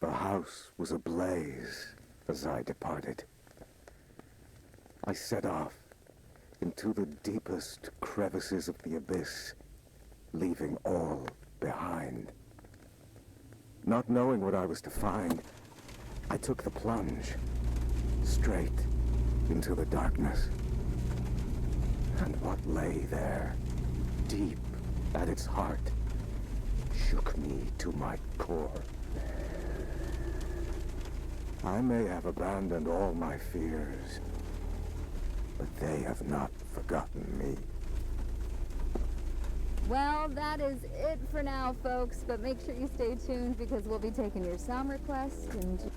The house was ablaze as I departed. I set off into the deepest crevices of the abyss, leaving all behind. Not knowing what I was to find, I took the plunge, straight into the darkness. And what lay there, deep at its heart, shook me to my core. I may have abandoned all my fears, but they have not forgotten me. Well, that is it for now, folks, but make sure you stay tuned because we'll be taking your sound request and...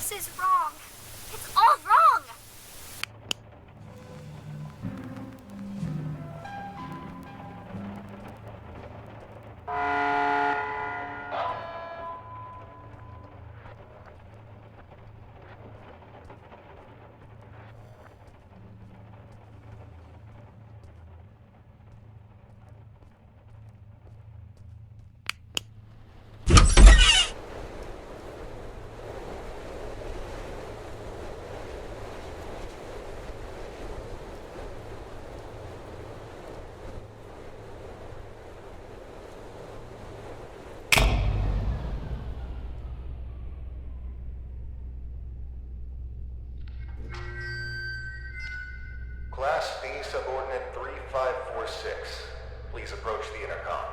This is wrong. It's all wrong! Class B subordinate 3546. Please approach the intercom.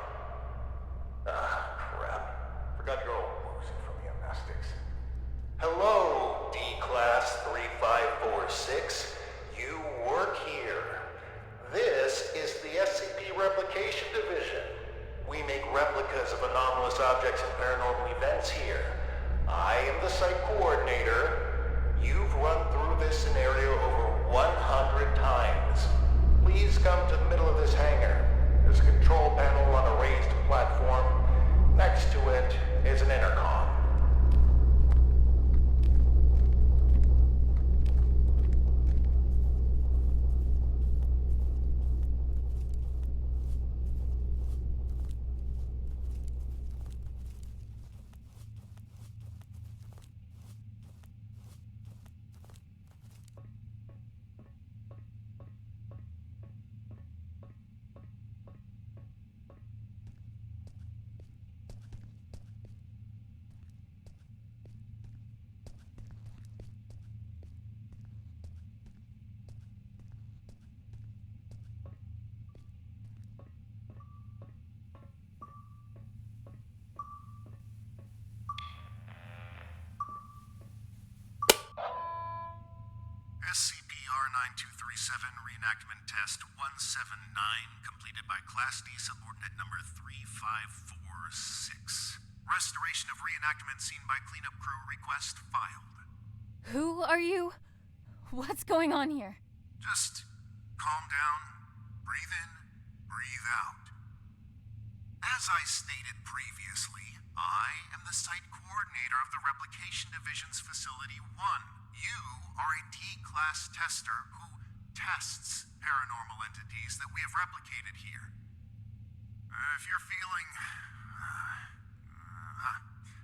Ah, crap. Forgot your old losing from gymnastics. Hello, D-Class 3546. You work here. This is the SCP Replication Division. We make replicas of anomalous objects and paranormal events here. I am the site coordinator. You've run through this scenario over 100 times. Please come to the middle of this hangar. There's a control panel on a raised platform. Next to it is an intercom. SCP-R9237 Reenactment Test 179 completed by Class D Subordinate Number 3546. Restoration of reenactment scene by cleanup crew request filed. Who are you? What's going on here? Just calm down, breathe in, breathe out. As I stated previously, I am the site coordinator of the Replication Division's Facility 1. You are a D-Class tester who tests paranormal entities that we have replicated here. If you're feeling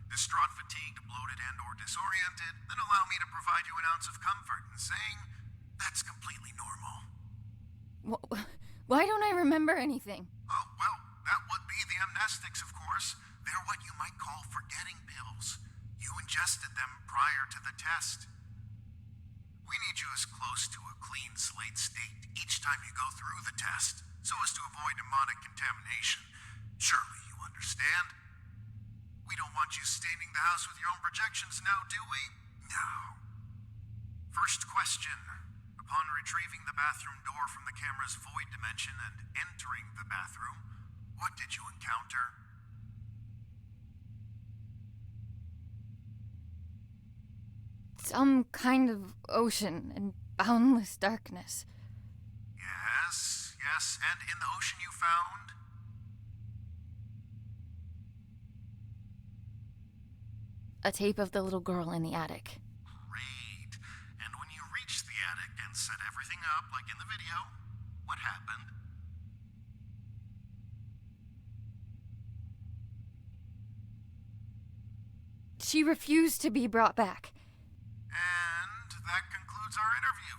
distraught, fatigued, bloated, and/or disoriented, then allow me to provide you an ounce of comfort in saying that's completely normal. Why don't I remember anything? Oh, well, that would be the amnestics, of course. They're what you might call forgetting pills. You ingested them prior to the test. We need you as close to a clean slate state each time you go through the test, so as to avoid mnemonic contamination. Surely you understand? We don't want you staining the house with your own projections now, do we? No. First question. Upon retrieving the bathroom door from the camera's void dimension and entering the bathroom, what did you encounter? Some kind of ocean and boundless darkness. Yes, yes, and in the ocean you found? A tape of the little girl in the attic. Great. And when you reached the attic and set everything up like in the video, what happened? She refused to be brought back. And that concludes our interview.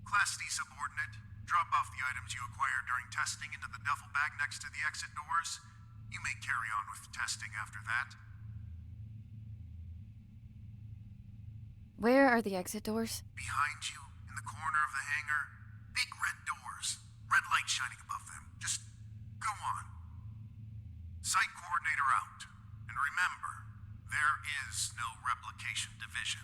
Class D subordinate, drop off the items you acquired during testing into the duffel bag next to the exit doors. You may carry on with testing after that. Where are the exit doors? Behind you, in the corner of the hangar, big red doors, red light shining above them. Just go on. Site coordinator out. And remember, there is no replication division.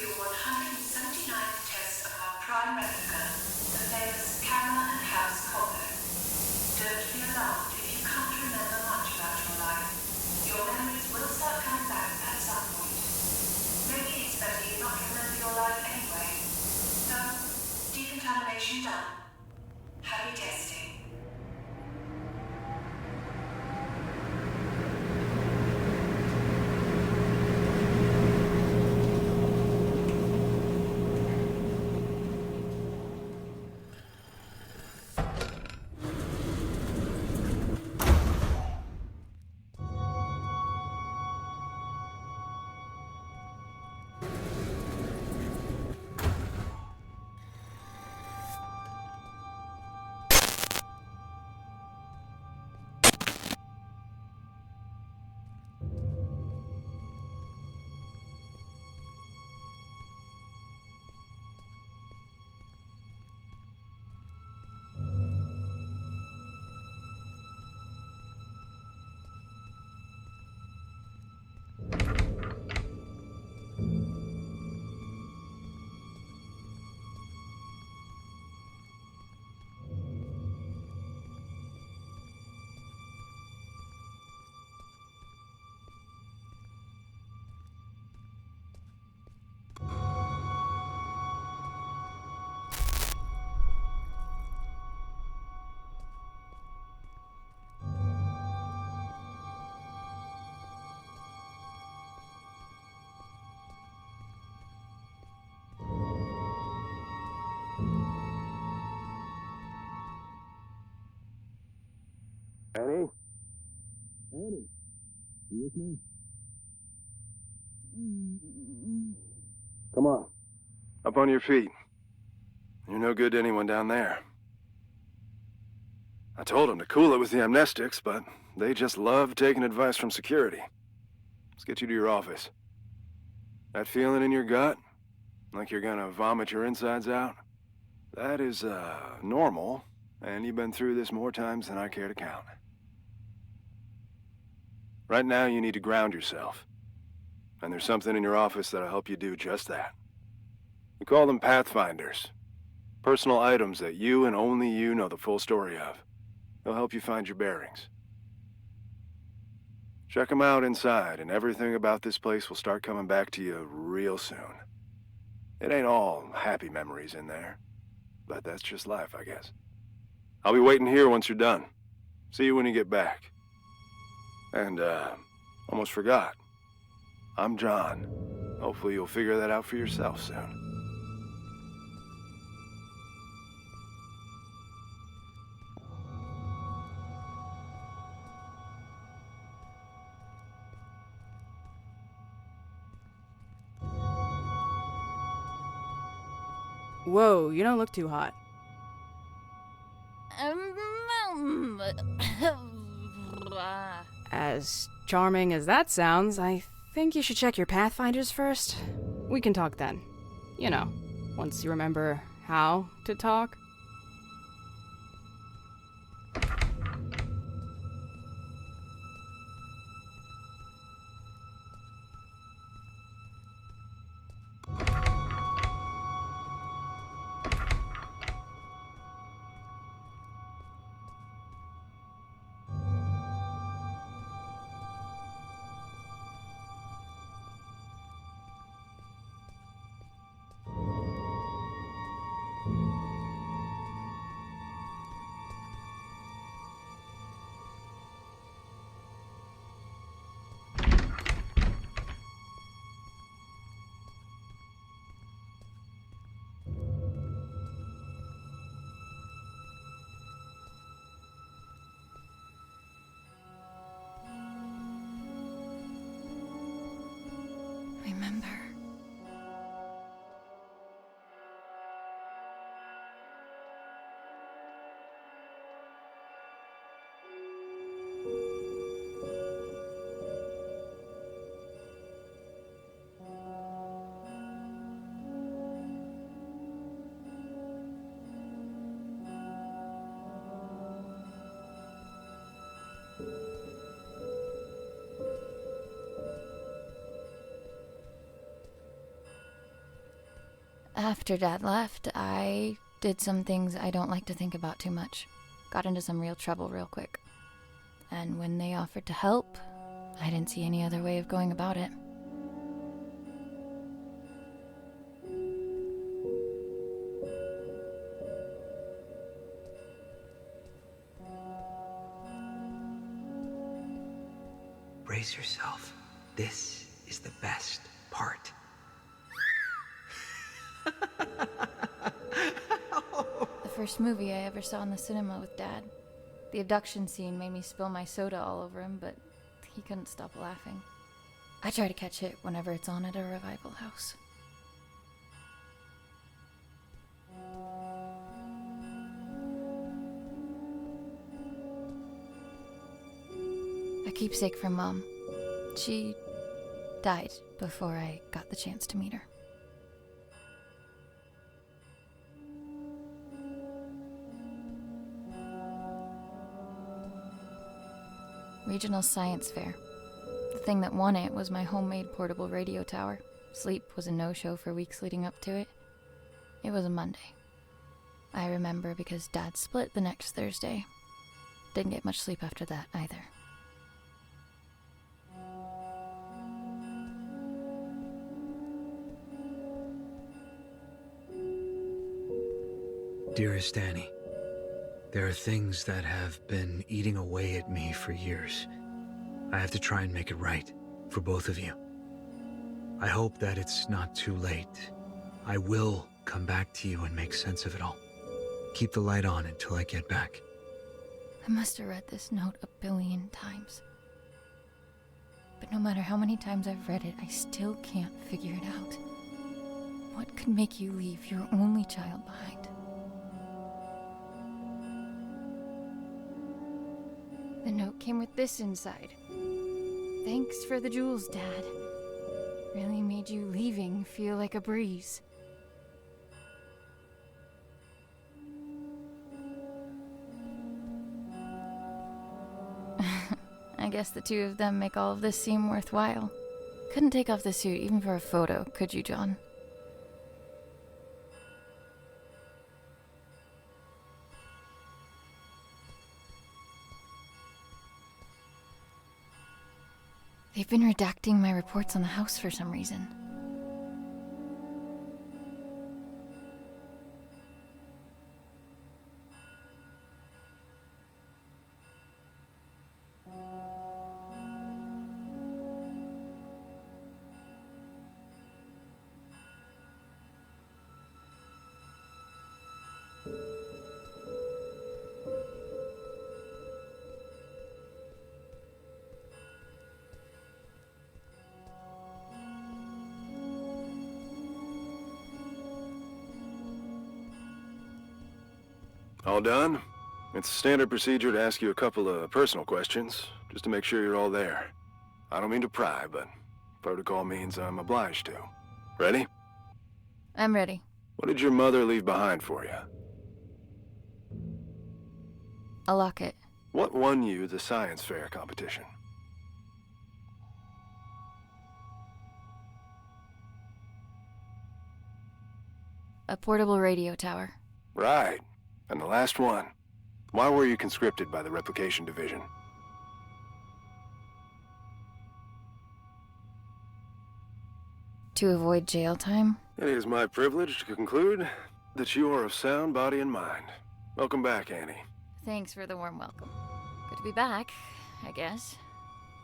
for your 179th test of our prime replica, the famous camera and house combo. Don't be alarmed if you can't remember much about your life. Your memories will start coming back at some point. Maybe it's better you not remember your life anyway. So, decontamination done. Happy testing. Annie? Annie? You with me? Come on. Up on your feet. You're no good to anyone down there. I told them to cool it with the amnestics, but they just love taking advice from security. Let's get you to your office. That feeling in your gut? Like you're gonna vomit your insides out? That is, normal, and you've been through this more times than I care to count. Right now, you need to ground yourself. And there's something in your office that'll help you do just that. We call them Pathfinders. Personal items that you and only you know the full story of. They'll help you find your bearings. Check them out inside, and everything about this place will start coming back to you real soon. It ain't all happy memories in there, but that's just life, I guess. I'll be waiting here once you're done. See you when you get back. And, almost forgot. I'm John. Hopefully you'll figure that out for yourself soon. Whoa, you don't look too hot. As charming as that sounds, I think you should check your Pathfinders first. We can talk then. You know, once you remember how to talk. After Dad left, I did some things I don't like to think about too much. Got into some real trouble real quick. And when they offered to help, I didn't see any other way of going about it. Brace yourself. This is the best part. The first movie I ever saw in the cinema with Dad. The abduction scene made me spill my soda all over him, but he couldn't stop laughing. I try to catch it whenever it's on at a revival house. A keepsake from Mom. She died before I got the chance to meet her. Regional Science Fair. The thing that won it was my homemade portable radio tower. Sleep was a no-show for weeks leading up to it. It was a Monday. I remember because Dad split the next Thursday. Didn't get much sleep after that either. Dearest Annie, there are things that have been eating away at me for years. I have to try and make it right for both of you. I hope that it's not too late. I will come back to you and make sense of it all. Keep the light on until I get back. I must have read this note a billion times. But no matter how many times I've read it, I still can't figure it out. What could make you leave your only child behind? The note came with this inside. Thanks for the jewels, Dad. Really made you leaving feel like a breeze. I guess the two of them make all of this seem worthwhile. Couldn't take off the suit even for a photo, could you, John? They've been redacting my reports on the house for some reason. All done? It's standard procedure to ask you a couple of personal questions, just to make sure you're all there. I don't mean to pry, but protocol means I'm obliged to. Ready? I'm ready. What did your mother leave behind for you? A locket. What won you the science fair competition? A portable radio tower. Right. And the last one. Why were you conscripted by the Replication Division? To avoid jail time? It is my privilege to conclude that you are of sound body and mind. Welcome back, Annie. Thanks for the warm welcome. Good to be back, I guess.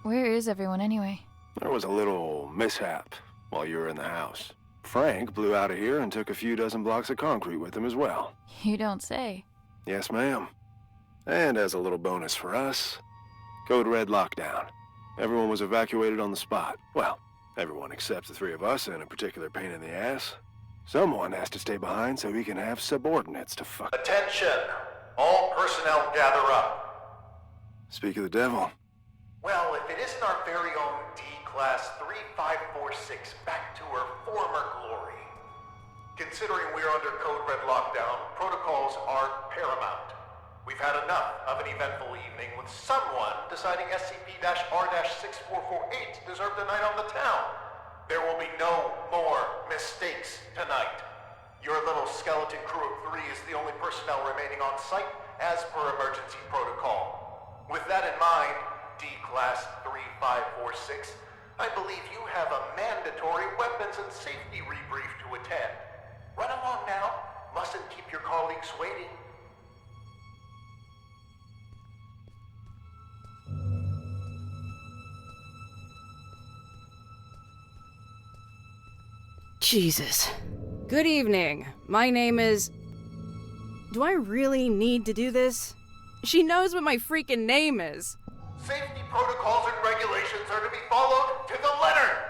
Where is everyone anyway? There was a little mishap while you were in the house. Frank blew out of here and took a few dozen blocks of concrete with him as well. You don't say. Yes, ma'am. And as a little bonus for us, Code Red lockdown. Everyone was evacuated on the spot. Well, everyone except the three of us and a particular pain in the ass. Someone has to stay behind so we can have subordinates to fuck. Attention! All personnel gather up. Speak of the devil. Well, if it isn't our very own D-Class 3546 back to her former glory. Considering we're under Code Red lockdown, protocols are paramount. We've had enough of an eventful evening with someone deciding SCP-R-6448 deserved a night on the town. There will be no more mistakes tonight. Your little skeleton crew of 3 is the only personnel remaining on site as per emergency protocol. With that in mind, D-Class 3546, I believe you have a mandatory weapons and safety rebrief to attend. Run along now. Mustn't keep your colleagues waiting. Jesus. Good evening. My name is... Do I really need to do this? She knows what my freaking name is. Safety protocols and regulations are to be followed to the letter.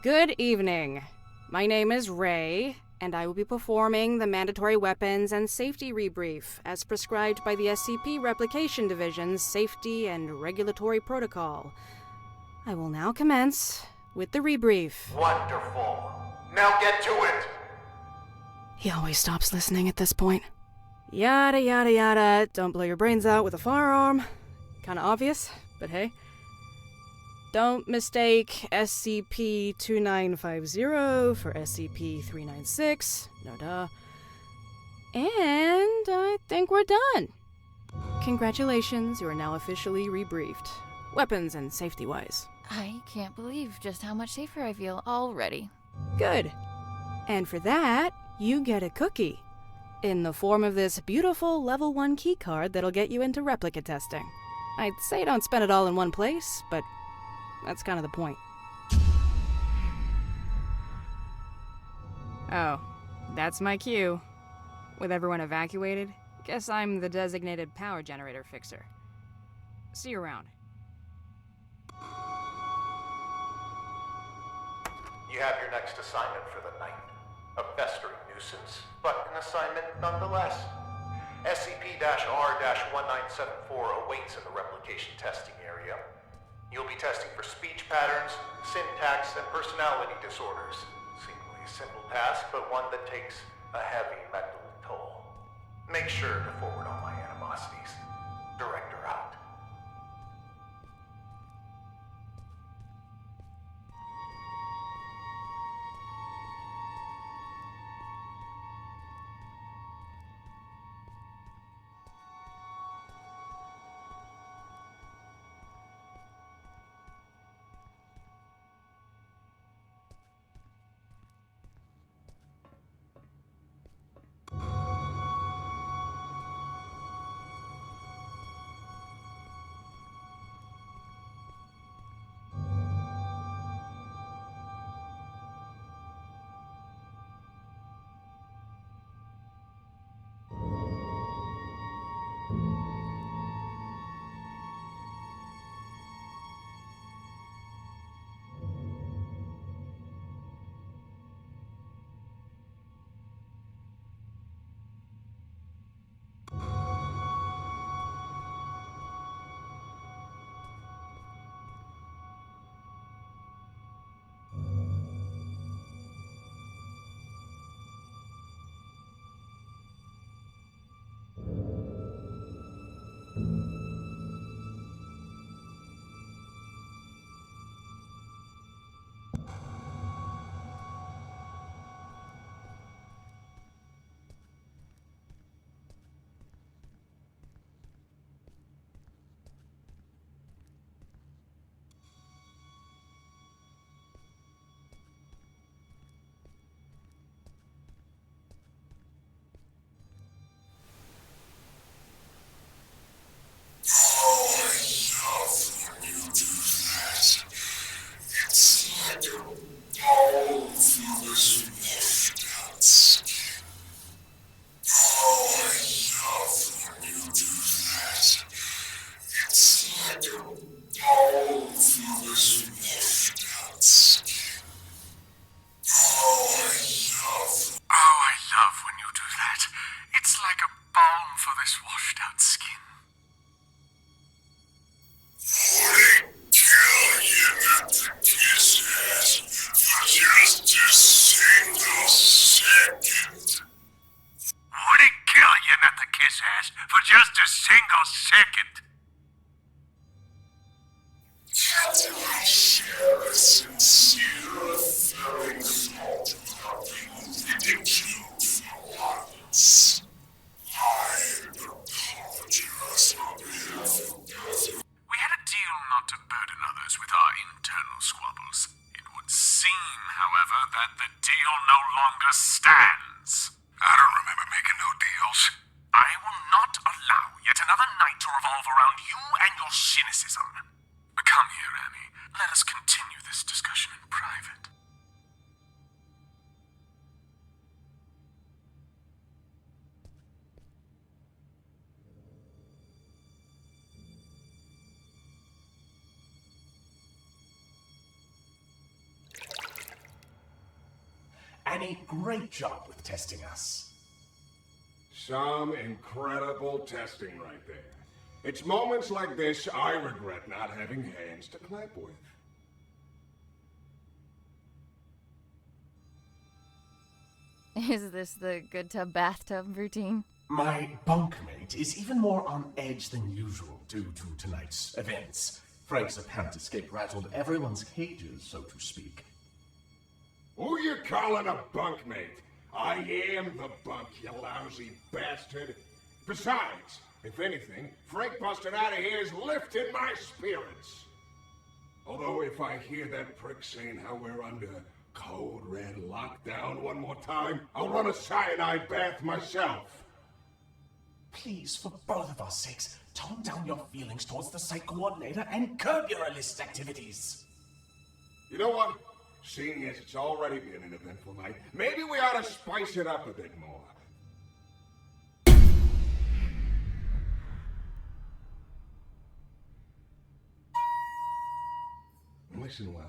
Good evening. My name is Ray, and I will be performing the mandatory weapons and safety rebrief as prescribed by the SCP Replication Division's Safety and Regulatory Protocol. I will now commence with the rebrief. Wonderful. Now get to it. He always stops listening at this point. Yada yada yada, don't blow your brains out with a firearm. Kinda obvious, but hey. Don't mistake SCP-2950 for SCP-396. No duh. And I think we're done. Congratulations, you are now officially rebriefed. Weapons and safety-wise. I can't believe just how much safer I feel already. Good. And for that, you get a cookie. In the form of this beautiful level 1 keycard that'll get you into replica testing. I'd say don't spend it all in one place, but that's kind of the point. Oh, that's my cue. With everyone evacuated, guess I'm the designated power generator fixer. See you around. You have your next assignment for the night. A festering nuisance, but an assignment nonetheless. SCP-R-1974 awaits in the replication testing area. You'll be testing for speech patterns, syntax, and personality disorders. Seemingly a simple task, but one that takes a heavy mental toll. Make sure to forward all my animosities. Director out. Sincere thanks to the longer stands. I don't remember making no deals. I will not allow yet another night to revolve around you and your cynicism. Come here, Annie. Let us continue this discussion in private. Annie, great job with testing us. Some incredible testing right there. It's moments like this I regret not having hands to clap with. Is this the good tub bathtub routine? My bunkmate is even more on edge than usual due to tonight's events. Frank's apparent escape rattled everyone's cages, so to speak. Who you calling a bunkmate? I am the bunk, you lousy bastard. Besides, if anything, Frank busting out of here has lifted my spirits. Although if I hear that prick saying how we're under code red lockdown one more time, I'll run a cyanide bath myself. Please, for both of our sakes, tone down your feelings towards the site coordinator and curb your illicit activities. You know what? Seeing as it's already been an eventful night, maybe we ought to spice it up a bit more. Listen well.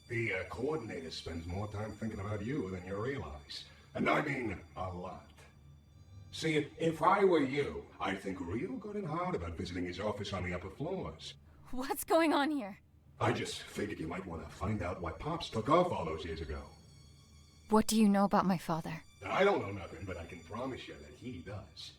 The coordinator spends more time thinking about you than you realize. And I mean a lot. See, if I were you, I'd think real good and hard about visiting his office on the upper floors. What's going on here? I just figured you might want to find out why Pops took off all those years ago. What do you know about my father? I don't know nothing, but I can promise you that he does.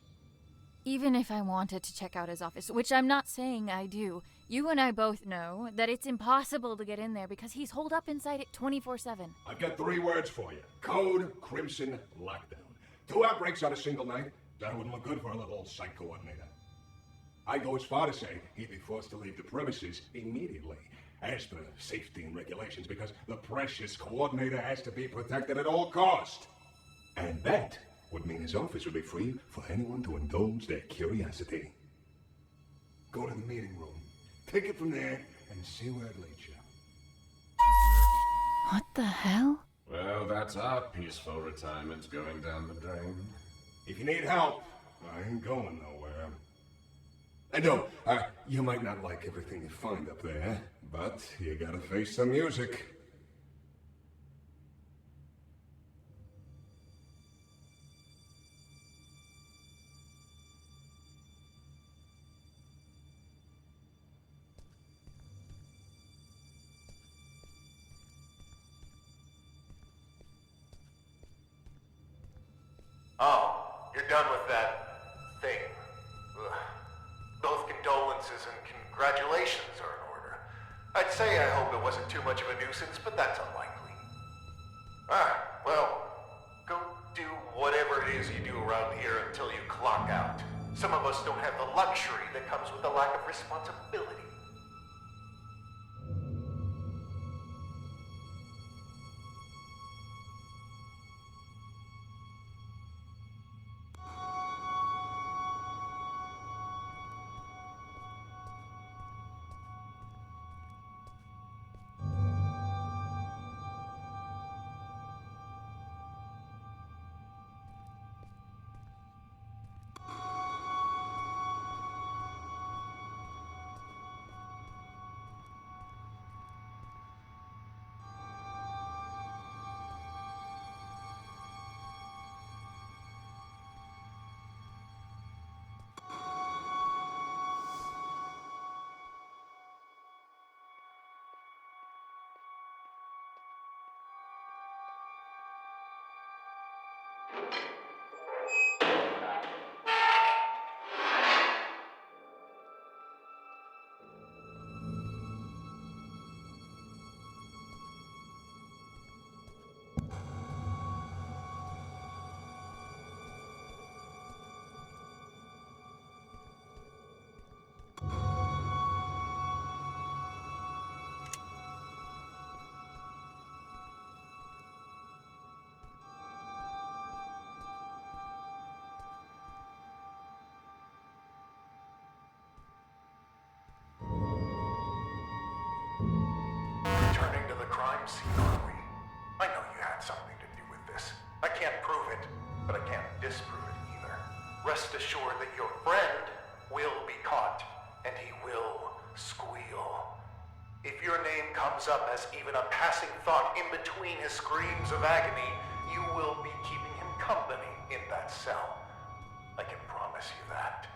Even if I wanted to check out his office, which I'm not saying I do, you and I both know that it's impossible to get in there because he's holed up inside it 24/7. I've got 3 words for you. Code Crimson Lockdown. 2 outbreaks on a single night? That wouldn't look good for a little site coordinator. I'd go as far to say he'd be forced to leave the premises immediately, as per safety and regulations, because the precious coordinator has to be protected at all cost. And that would mean his office would be free for anyone to indulge their curiosity. Go to the meeting room, take it from there, and see where it leads you. What the hell? Well, that's our peaceful retirement going down the drain. If you need help, I ain't going nowhere. And no, you might not like everything you find up there, but you gotta face the music. Oh, you're done with that thing. Ugh. Both condolences and congratulations are in order. I'd say I hope it wasn't too much of a nuisance, but that's unlikely. Well, go do whatever it is you do around here until you clock out. Some of us don't have the luxury that comes with a lack of responsibility. I can't prove it, but I can't disprove it either. Rest assured that your friend will be caught, and he will squeal. If your name comes up as even a passing thought in between his screams of agony, you will be keeping him company in that cell. I can promise you that.